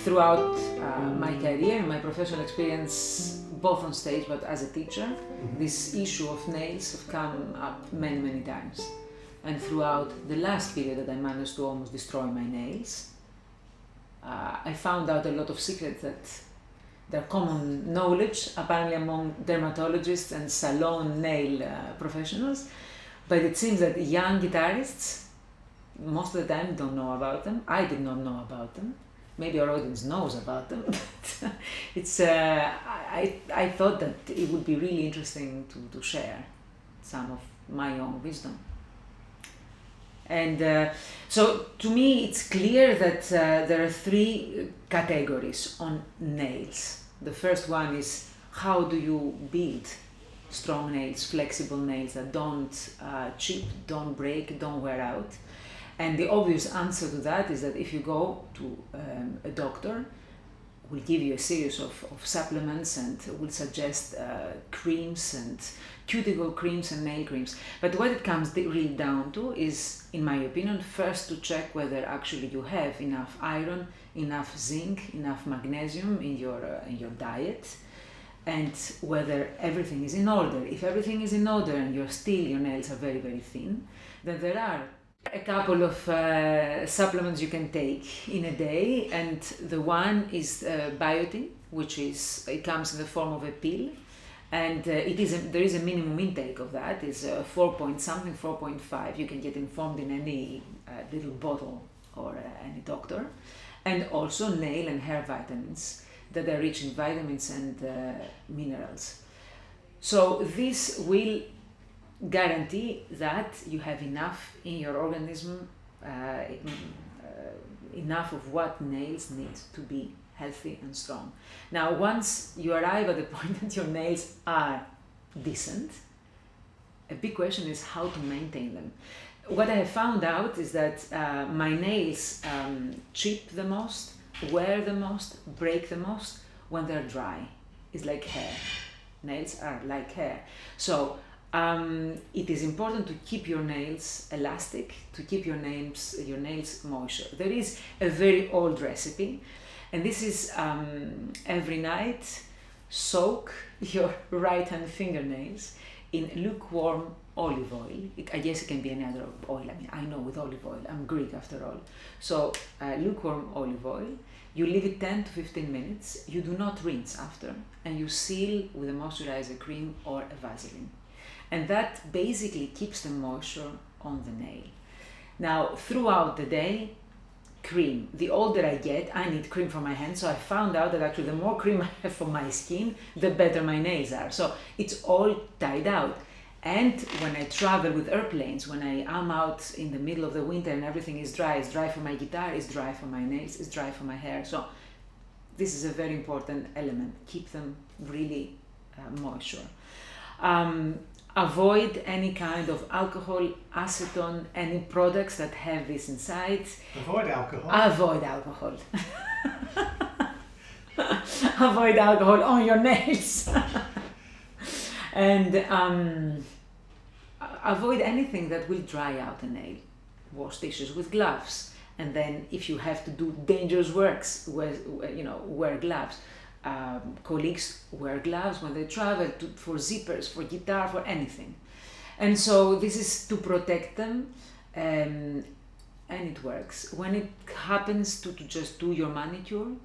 Throughout my career, my professional experience, both on stage but as a teacher, this issue of nails have come up many, many times. And throughout the last period that I managed to almost destroy my nails, I found out a lot of secrets that they're common knowledge, apparently among dermatologists and salon nail professionals. But it seems that young guitarists, most of the time, don't know about them. I did not know about them. Maybe our audience knows about them, but it's, I thought that it would be really interesting to share some of my own wisdom. And so to me it's clear that there are three categories on nails. The first one is, how do you build strong nails, flexible nails that don't chip, don't break, don't wear out? And the obvious answer to that is that if you go to a doctor, will give you a series of supplements and will suggest creams and cuticle creams and nail creams. But what it comes really down to is, in my opinion, first to check whether actually you have enough iron, enough zinc, enough magnesium in your diet, and whether everything is in order. If everything is in order and your nails are very, very thin, then there are a couple of supplements you can take in a day, and the one is biotin, which it comes in the form of a pill, and there is a minimum intake of that. It's 4 point something, 4.5. You can get informed in any little bottle or any doctor, and also nail and hair vitamins that are rich in vitamins and minerals. So this will guarantee that you have enough in your organism, enough of what nails need to be healthy and strong. Now, once you arrive at the point that your nails are decent, a big question is how to maintain them. What I have found out is that my nails chip the most, wear the most, break the most when they're dry. It's like hair. Nails are like hair. So it is important to keep your nails elastic, to keep your nails moisture. There is a very old recipe, and this is every night soak your right hand fingernails in lukewarm olive oil. I guess it can be any other oil. I mean, I know with olive oil, I'm Greek after all. So lukewarm olive oil, you leave it 10 to 15 minutes, you do not rinse after, and you seal with a moisturizer cream or a Vaseline. And that basically keeps the moisture on the nail. Now, throughout the day, cream. The older I get, I need cream for my hands, so I found out that actually the more cream I have for my skin, the better my nails are. So it's all tied out. And when I travel with airplanes, when I am out in the middle of the winter and everything is dry, it's dry for my guitar, it's dry for my nails, it's dry for my hair. So this is a very important element. Keep them really moisture. Avoid any kind of alcohol, acetone, any products that have this inside. Avoid alcohol? Avoid alcohol. Avoid alcohol on your nails. And avoid anything that will dry out a nail. Wash dishes with gloves. And then if you have to do dangerous works, wear gloves. Colleagues wear gloves when they travel for zippers, for guitar, for anything. And so this is to protect them, and it works. When it happens to just do your manicure,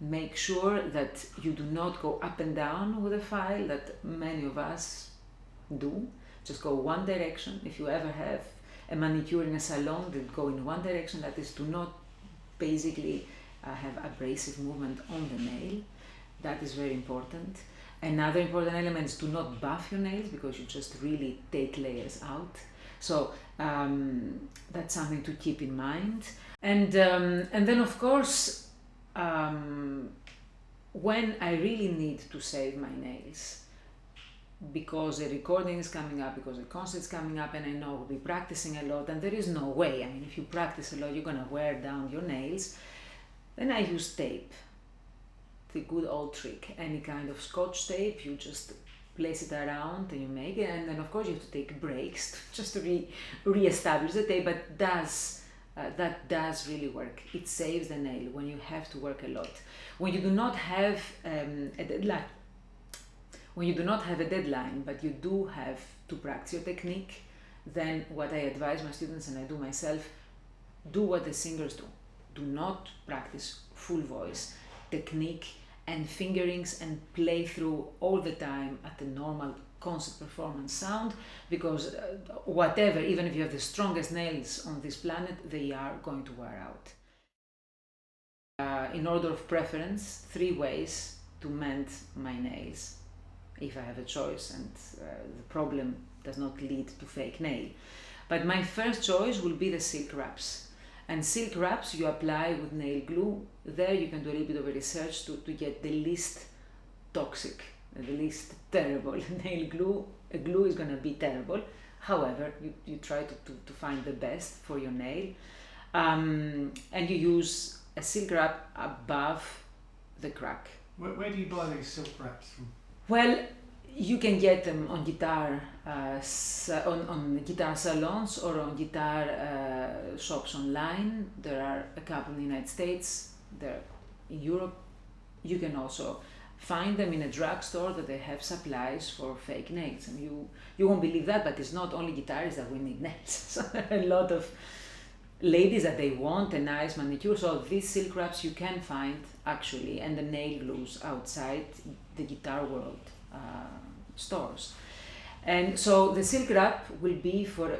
make sure that you do not go up and down with a file that many of us do. Just go one direction. If you ever have a manicure in a salon, then go in one direction. That is to not basically have abrasive movement on the nail. That is very important. Another important element is to not buff your nails, because you just really take layers out. So that's something to keep in mind. And then of course, when I really need to save my nails, because a recording is coming up, because a concert is coming up, and I know we'll be practicing a lot, and there is no way, I mean, if you practice a lot, you're gonna wear down your nails, then I use tape. The good old trick, any kind of scotch tape, you just place it around and you make it, and then of course you have to take breaks just to re-establish the tape, but that does really work. It saves the nail when you have to work a lot. When you do not have a deadline, but you do have to practice your technique, then what I advise my students, and I do myself, do what the singers do. Do not practice full voice, technique and fingerings and play through all the time at the normal concert performance sound, because whatever, even if you have the strongest nails on this planet, they are going to wear out. In order of preference, 3 ways to mend my nails, if I have a choice and the problem does not lead to fake nail. But my first choice will be the silk wraps. And silk wraps you apply with nail glue. There you can do a little bit of a research to get the least toxic, the least terrible nail glue. A glue is going to be terrible. However, you try to find the best for your nail. And you use a silk wrap above the crack. Where do you buy these silk wraps from? Well, you can get them on guitar on guitar salons or on guitar shops online. There are a couple in the United States. There in Europe. You can also find them in a drugstore that they have supplies for fake nails. And you won't believe that, but it's not only guitarists that we need nails. So there are a lot of ladies that they want a nice manicure. So these silk wraps you can find actually, and the nail glues outside the guitar world stores. And so the silk wrap will be for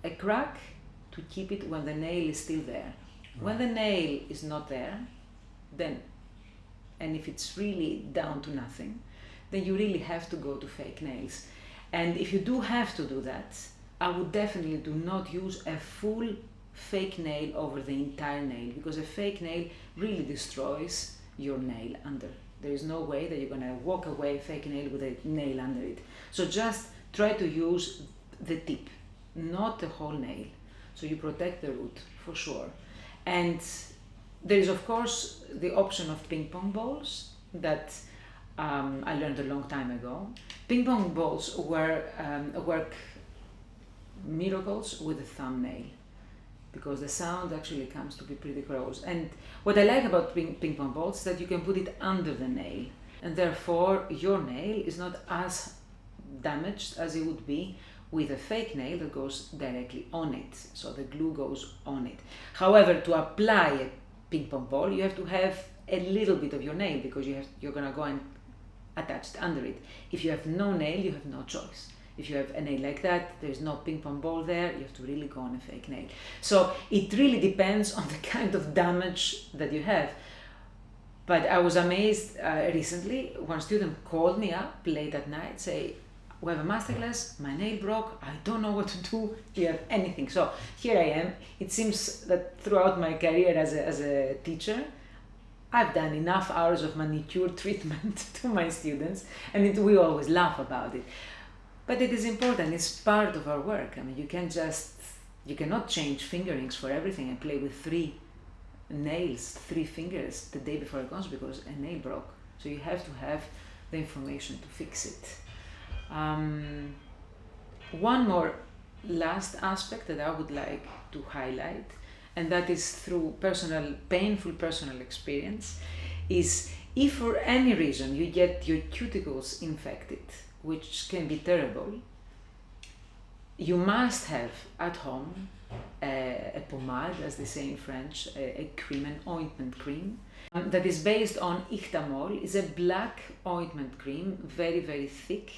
a crack to keep it when the nail is still there. Right. When the nail is not there, then, and if it's really down to nothing, then you really have to go to fake nails. And if you do have to do that, I would definitely do not use a full fake nail over the entire nail, because a fake nail really destroys your nail under. There is no way that you're going to walk away fake nail with a nail under it. So just try to use the tip, not the whole nail. So you protect the root for sure. And there is of course the option of ping pong balls that I learned a long time ago. Ping pong balls work miracles with the thumbnail, because the sound actually comes to be pretty close. And what I like about ping pong balls is that you can put it under the nail, and therefore your nail is not as damaged as it would be with a fake nail that goes directly on it, so the glue goes on it. However, to apply a ping pong ball, you have to have a little bit of your nail, because you're going to go and attach it under it. If you have no nail, you have no choice. If you have a nail like that, there's no ping pong ball there, you have to really go on a fake nail. So it really depends on the kind of damage that you have. But I was amazed recently, one student called me up late at night, say, we have a masterclass, my nail broke, I don't know what to do you have anything? So here I am. It seems that throughout my career as a teacher, I've done enough hours of manicure treatment to my students, and we always laugh about it. But it is important, it's part of our work. I mean, you cannot change fingerings for everything and play with 3 nails, 3 fingers the day before a concert because a nail broke. So you have to have the information to fix it. One more last aspect that I would like to highlight, and that is through painful personal experience, is if for any reason you get your cuticles infected, which can be terrible, you must have at home a pomade, as they say in French, a cream, an ointment cream, that is based on Ihtamol. It's a black ointment cream, very, very thick,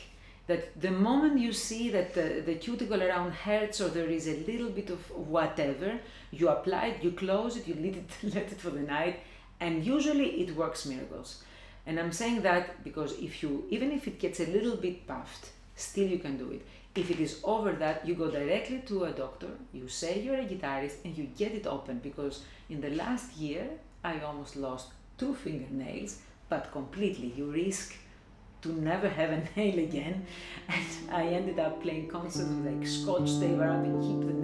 that the moment you see that the cuticle around hurts or there is a little bit of whatever, you apply it, you close it, you let it for the night, and usually it works miracles. And I'm saying that because even if it gets a little bit puffed, still you can do it. If it is over that, you go directly to a doctor, you say you're a guitarist, and you get it open, because in the last year, I almost lost 2 fingernails but completely. You risk to never have a nail again. And I ended up playing concerts with like scotch tape around and keep the